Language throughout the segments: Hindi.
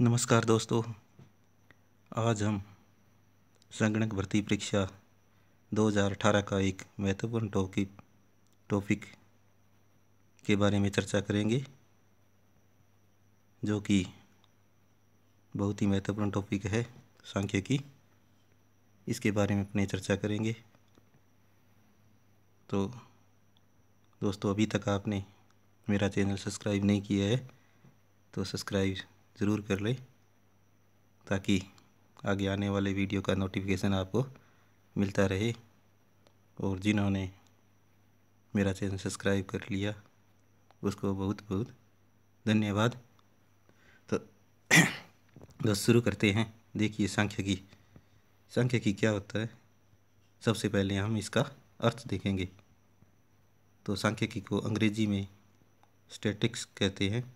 नमस्कार दोस्तों। आज हम संगणक भर्ती परीक्षा 2018 का एक महत्वपूर्ण टॉपिक के बारे में चर्चा करेंगे, जो कि बहुत ही महत्वपूर्ण टॉपिक है, सांख्यिकी। इसके बारे में अपने चर्चा करेंगे। तो दोस्तों, अभी तक आपने मेरा चैनल सब्सक्राइब नहीं किया है तो सब्सक्राइब ज़रूर कर लें, ताकि आगे आने वाले वीडियो का नोटिफिकेशन आपको मिलता रहे। और जिन्होंने मेरा चैनल सब्सक्राइब कर लिया उसको बहुत बहुत धन्यवाद। तो दोस्तों, शुरू करते हैं। देखिए, सांख्यिकी क्या होता है। सबसे पहले हम इसका अर्थ देखेंगे। तो सांख्यिकी को अंग्रेजी में स्टैटिक्स कहते हैं,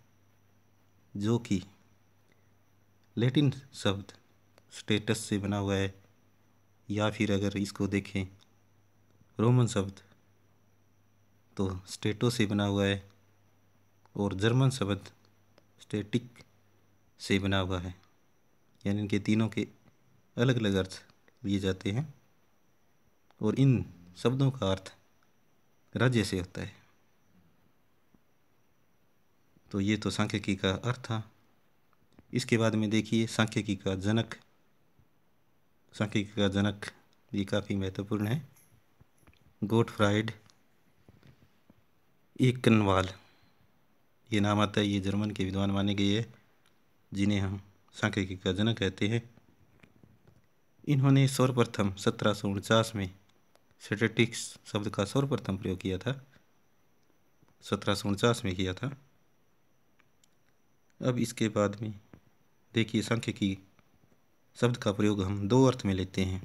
जो कि लैटिन शब्द स्टेटस से बना हुआ है, या फिर अगर इसको देखें रोमन शब्द तो स्टेटो से बना हुआ है, और जर्मन शब्द स्टैटिक से बना हुआ है। यानी इनके तीनों के अलग अलग अर्थ लिए जाते हैं, और इन शब्दों का अर्थ राज्य से होता है। तो ये तो सांख्यिकी का अर्थ था। इसके बाद में देखिए सांख्यिकी का जनक ये काफ़ी महत्वपूर्ण है। गोटफ्राइड एकेनवाल, ये नाम आता है। ये जर्मन के विद्वान माने गए हैं, जिन्हें हम सांख्यिकी का जनक कहते हैं। इन्होंने सर्वप्रथम 1749 में स्टैटिस्टिक्स शब्द का सर्वप्रथम प्रयोग किया था। 1749 में किया था। अब इसके बाद में देखिए, सांख्यिकी शब्द का प्रयोग हम दो अर्थ में लेते हैं।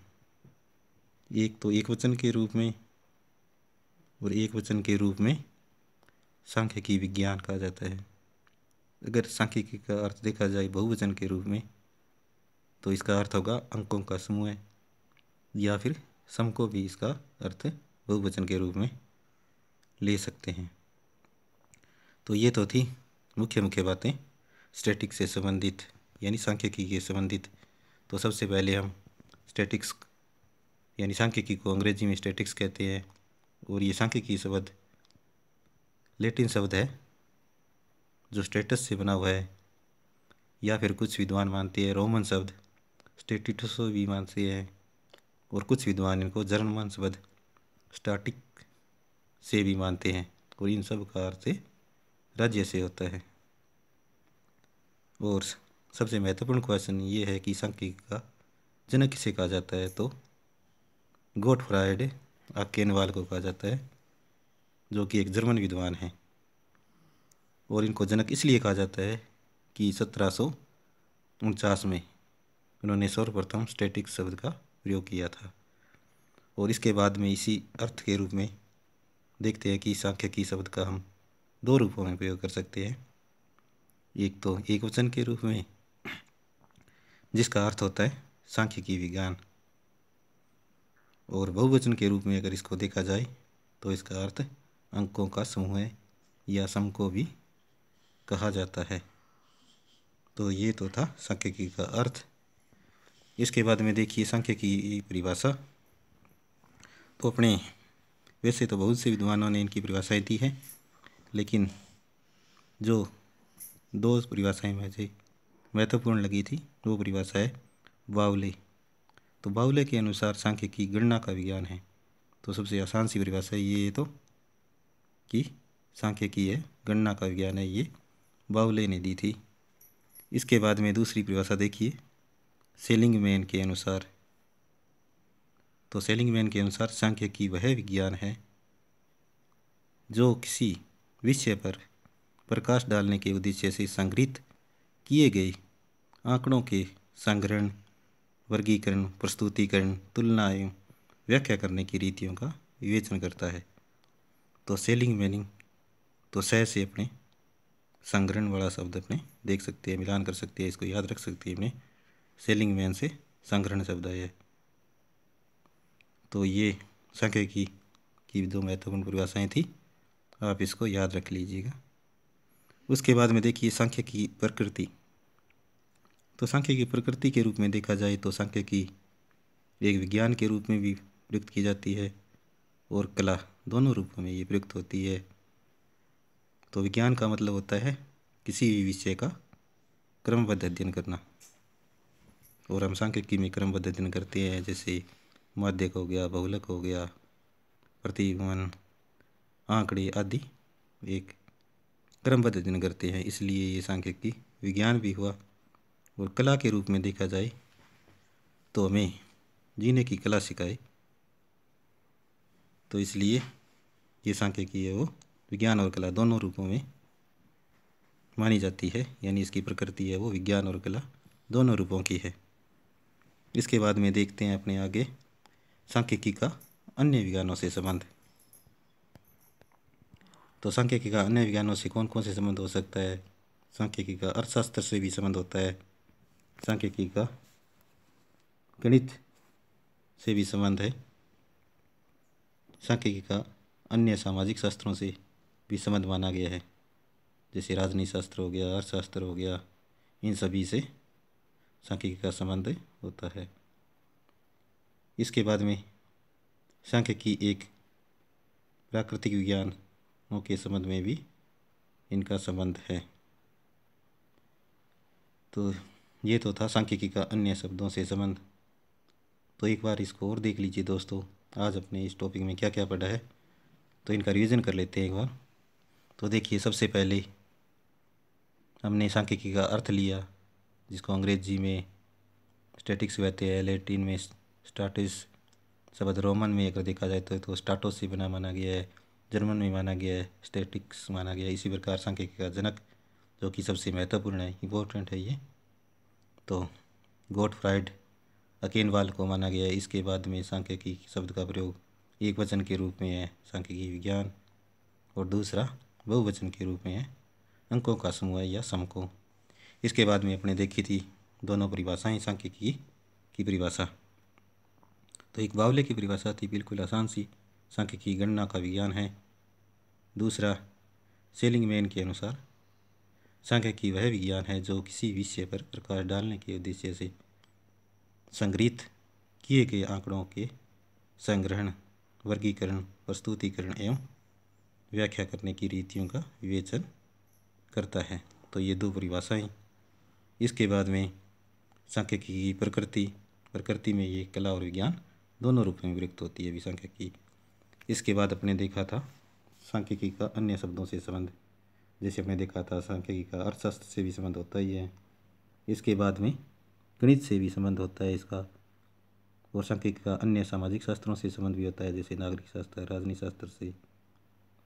एक तो एकवचन के रूप में, और एक वचन के रूप में सांख्यिकी विज्ञान कहा जाता है। अगर सांख्यिकी का अर्थ देखा जाए बहुवचन के रूप में, तो इसका अर्थ होगा अंकों का समूह, या फिर सम को भी इसका अर्थ बहुवचन के रूप में ले सकते हैं। तो ये तो थी मुख्य बातें स्टैटिक्स से संबंधित, यानी सांख्यिकी के संबंधित। तो सबसे पहले हम स्टैटिक्स यानी सांख्यिकी को अंग्रेजी में स्टैटिक्स कहते हैं, और ये सांख्यिकी शब्द लैटिन शब्द है जो स्टेटस से बना हुआ है, या फिर कुछ विद्वान मानते हैं रोमन शब्द स्टेटिटसो भी मानते हैं, और कुछ विद्वान इनको जर्मन शब्द स्टाटिक से भी मानते हैं, और इन सब का अर्थ राज्य से होता है। और सबसे महत्वपूर्ण क्वेश्चन ये है कि सांख्यिकी का जनक किसे कहा जाता है। तो गोटफ्राइड एकेनवाल को कहा जाता है, जो कि एक जर्मन विद्वान है। और इनको जनक इसलिए कहा जाता है कि 1749 में उन्होंने सर्वप्रथम स्टैटिक्स शब्द का प्रयोग किया था। और इसके बाद में इसी अर्थ के रूप में देखते हैं कि सांख्यिकी शब्द का हम दो रूपों में प्रयोग कर सकते हैं। एक तो एकवचन के रूप में, जिसका अर्थ होता है सांख्यिकी विज्ञान, और बहुवचन के रूप में अगर इसको देखा जाए तो इसका अर्थ अंकों का समूह है, या सम को भी कहा जाता है। तो ये तो था सांख्यिकी का अर्थ। इसके बाद में देखिए सांख्यिकी की परिभाषा। तो वैसे तो बहुत से विद्वानों ने इनकी परिभाषाएं दी हैं, लेकिन जो दो परिभाषाएं मुझे महत्वपूर्ण लगी थी वो परिभाषा है बाउले। तो बाउले के अनुसार सांख्यिकी गणना का विज्ञान है। तो सबसे आसान सी परिभाषा ये तो कि सांख्यिकी है गणना का विज्ञान है, ये बाउले ने दी थी। इसके बाद में दूसरी परिभाषा देखिए सेलिंगमैन के अनुसार। तो सेलिंगमैन के अनुसार सांख्यिकी वह विज्ञान है जो किसी विषय पर प्रकाश डालने के उद्देश्य से संग्रहित किए गए आंकड़ों के संग्रहण, वर्गीकरण, प्रस्तुतिकरण, तुलना एवं व्याख्या करने की रीतियों का विवेचन करता है। तो सेलिंगमैनिंग, तो से अपने संग्रहण वाला शब्द अपने देख सकते हैं, मिलान कर सकते हैं, इसको याद रख सकते हैं अपने। सेलिंगमैन से संग्रहण शब्द है। तो ये सांख्यिकी की दो महत्वपूर्ण परिभाषाएं थी, आप इसको याद रख लीजिएगा। उसके बाद में देखिए सांख्यिकी की प्रकृति। तो सांख्यिकी प्रकृति के रूप में देखा जाए तो सांख्यिकी एक विज्ञान के रूप में भी प्रयुक्त की जाती है और कला, दोनों रूपों में ये प्रयुक्त होती है। तो विज्ञान का मतलब होता है किसी भी विषय का क्रमबद्ध अध्ययन करना, और हम सांख्यिकी में क्रमबद्ध अध्ययन करते हैं, जैसे माध्यक हो गया, बहुलक हो गया, प्रतिगमन, आंकड़े आदि एक क्रमबद्ध अध्ययन करते हैं। इसलिए ये सांख्यिकी विज्ञान भी हुआ। और कला के रूप में देखा जाए तो हमें जीने की कला सिखाए, तो इसलिए ये सांख्यिकी है वो विज्ञान और कला दोनों रूपों में मानी जाती है, यानी इसकी प्रकृति है वो विज्ञान और कला दोनों रूपों की है। इसके बाद में देखते हैं अपने आगे सांख्यिकी का अन्य विज्ञानों से संबंध। तो सांख्यिकी का अन्य विज्ञानों से कौन कौन से संबंध हो सकता है? सांख्यिकी का अर्थशास्त्र से भी संबंध होता है, सांख्यिकी का गणित से भी संबंध है, सांख्यिकी का अन्य सामाजिक शास्त्रों से भी संबंध माना गया है, जैसे राजनीति शास्त्र हो गया, अर्थशास्त्र हो गया, इन सभी से सांख्यिकी का संबंध होता है। इसके बाद में सांख्यिकी एक प्राकृतिक विज्ञानों के संबंध में भी इनका संबंध है। तो ये तो था सांख्यिकी का अन्य शब्दों से संबंध। तो एक बार इसको और देख लीजिए दोस्तों, आज अपने इस टॉपिक में क्या क्या पढ़ा है, तो इनका रिवीजन कर लेते हैं एक बार। तो देखिए, सबसे पहले हमने सांख्यिकी का अर्थ लिया, जिसको अंग्रेजी में स्टैटिक्स कहते हैं, लैटिन में स्टाटिस, शब्द रोमन में अगर देखा जाए तो स्टाटो से बना माना गया है, जर्मन में माना गया है, स्टैटिक्स माना गया है। इसी प्रकार सांख्यिकी का जनक, जो कि सबसे महत्वपूर्ण है, इम्पोर्टेंट है ये, तो गोटफ्राइड अकेनवाल को माना गया है। इसके बाद में सांख्यिकी शब्द का प्रयोग एक वचन के रूप में है, सांख्यिकी विज्ञान, और दूसरा बहुवचन के रूप में है, अंकों का समूह या समको। इसके बाद में अपने देखी थी दोनों परिभाषाएं सांख्यिकी की परिभाषा। तो एक बावले की परिभाषा थी बिल्कुल आसान सी, सांख्यिकी गणना का विज्ञान है। दूसरा सेलिंगमैन के अनुसार सांख्यिकी वह विज्ञान है जो किसी विषय पर प्रकाश डालने के उद्देश्य से संग्रहित किए गए आंकड़ों के संग्रहण, वर्गीकरण, प्रस्तुतिकरण एवं व्याख्या करने की रीतियों का विवेचन करता है। तो ये दो परिभाषाएं। इसके बाद में सांख्यिकी की प्रकृति में ये कला और विज्ञान दोनों रूप में विभक्त होती है सांख्यिकी। इसके बाद अपने देखा था सांख्यिकी का अन्य शब्दों से संबंध, जैसे अपने देखा था सांख्यिकी का अर्थशास्त्र से भी संबंध होता ही है। इसके बाद में गणित से भी संबंध होता है इसका, और सांख्यिकी का अन्य सामाजिक शास्त्रों से संबंध भी होता है, जैसे नागरिक शास्त्र, राजनीति शास्त्र से।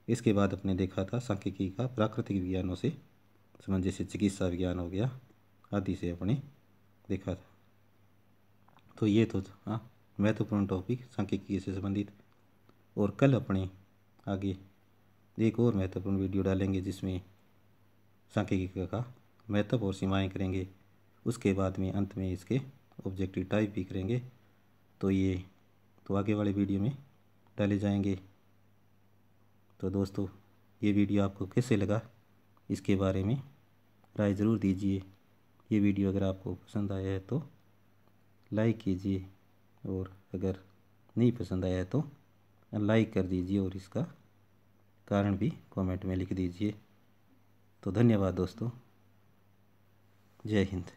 इसके बाद अपने देखा था सांख्यिकी का प्राकृतिक विज्ञानों से संबंध, जैसे चिकित्सा विज्ञान हो गया आदि से अपने देखा था। तो ये तो हाँ महत्वपूर्ण टॉपिक सांख्यिकी से संबंधित। और कल अपने आगे एक और महत्वपूर्ण वीडियो डालेंगे, जिसमें सांख्यिकी का महत्व और सीमाएं करेंगे। उसके बाद में अंत में इसके ऑब्जेक्टिव टाइप भी करेंगे। तो ये तो आगे वाले वीडियो में डाले जाएंगे। तो दोस्तों, ये वीडियो आपको कैसे लगा, इसके बारे में राय ज़रूर दीजिए। ये वीडियो अगर आपको पसंद आया है तो लाइक कीजिए, और अगर नहीं पसंद आया है तो अनलाइक कर दीजिए, और इसका कारण भी कमेंट में लिख दीजिए। तो धन्यवाद दोस्तों, जय हिंद।